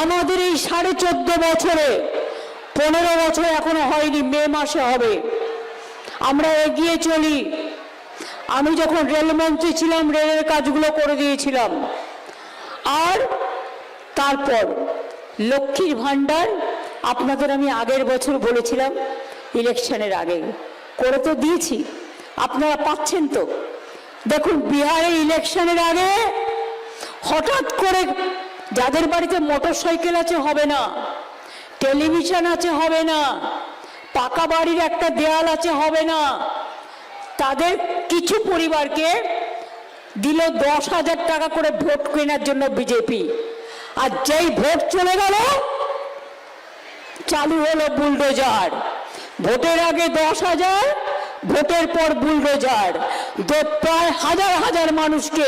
আমাদের এই 14.5 বছরে 15 বছর এখনো হয়নি, মে মাসে হবে। আমরা এগিয়ে চলি। আমি যখন রেলমন্ত্রী ছিলাম রেলের কাজগুলো করে দিয়েছিলাম। আর তারপর লক্ষ্মীর ভাণ্ডার আপনাদের আমি আগের বছর বলেছিলাম, ইলেকশনের আগে করে তো দিয়েছি, আপনারা পাচ্ছেন তো। দেখুন বিহারে ইলেকশনের আগে হঠাৎ করে যাদের বাড়িতে মোটরসাইকেল আছে হবে না, টেলিভিশন আছে হবে না, পাকা বাড়ির একটা দেয়াল আছে হবে না, তাদের কিছু পরিবারকে দিল 10,000 টাকা করে ভোট কেনার জন্য বিজেপি। আর যেই ভোট চলে গেল চালু হলো বুলডোজার। ভোটের আগে 10,000, ভোটের পর বুলডোজার। প্রায় হাজার হাজার মানুষকে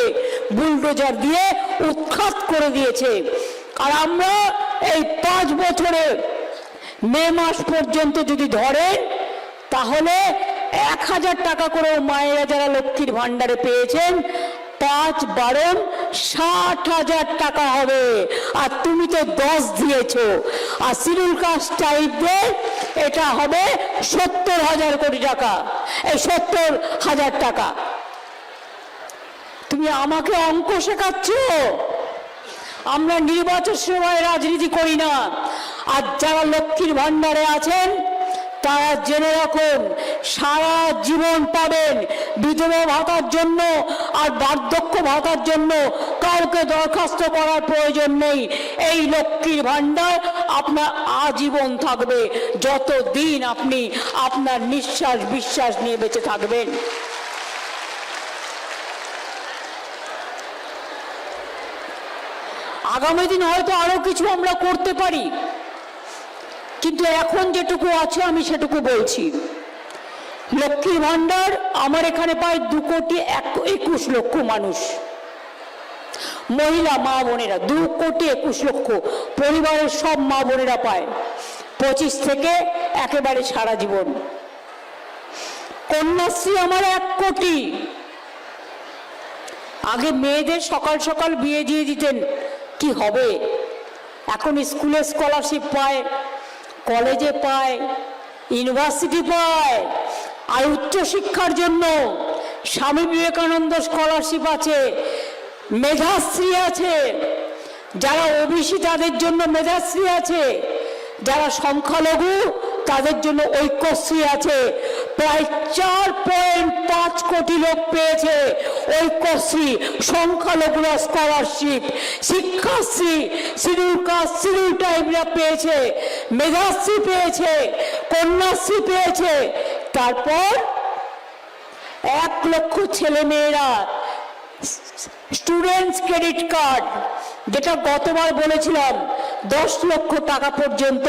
বুলডোজার দিয়ে উৎখাত করে দিয়েছে। আর আমরা এই 5 বছরে মে মাস পর্যন্ত যদি ধরেন তাহলে 1,000 টাকা করে মায়েরা যারা লক্ষ্মীর ভাণ্ডারে পেয়েছেন 5 বারণ 60,000 টাকা হবে। আর তুমি তো 10 দিয়েছো। আর শিডিউল কাস্ট টাইপদের এটা হবে 70,000 কোটি টাকা, এই 70,000 টাকা। তুমি আমাকে অঙ্ক শেখাচ্ছ? আমরা নির্বাচন সময় রাজনীতি করি না। আর যারা লক্ষ্মীর ভাণ্ডারে আছেন তারা জেনে রাখুন সারা জীবন পাবেন। বিধবা ভাতার জন্য আর বার্ধক্য ভাতার জন্য কাউকে দরখাস্ত করার প্রয়োজন নেই। এই লক্ষ্মীর ভাণ্ডার আপনার আজীবন থাকবে, যতদিন আপনি আপনার নিঃশ্বাস বিশ্বাস নিয়ে বেঁচে থাকবেন। আগামী দিন হয়তো আরো কিছু আমরা করতে পারি, কিন্তু এখন যেটুকু আছে আমি সেটুকু বলছি। লক্ষ্মীর ভাণ্ডার আমার এখানে প্রায় 2,21,00,000 মানুষ, মহিলা মা বোনেরা 2,21,00,000 পরিবারের সব মা বোনেরা পায় 25 থেকে একেবারে সারা জীবন। কন্যাশ্রী আমার 1 কোটি। আগে মেয়েদের সকাল সকাল বিয়ে দিয়ে দিতেন, কি হবে? এখন স্কুলে স্কলারশিপ পায়, কলেজে পায়, ইউনিভার্সিটি পায়। আর উচ্চশিক্ষার জন্য স্বামী বিবেকানন্দ স্কলারশিপ আছে, মেধাশ্রী আছে। যারা ওবিসি তাদের জন্য মেধাশ্রী আছে, যারা সংখ্যালঘু তাদের জন্য ঐক্যশ্রী আছে। প্রায় 4.5 কোটি লোক পেয়েছে ঐক্যশ্রী, সংখ্যালঘুরা scholarship, Shikshashree, schedule caste schedule ট্রাইবরা পেয়েছে, মেধাশ্রী পেয়েছে, কন্যাশ্রী পেয়েছে। তারপর 1 লক্ষ ছেলে মেয়েরা স্টুডেন্টস ক্রেডিট কার্ড, যেটা গতবার বলেছিলাম 10 লক্ষ টাকা পর্যন্ত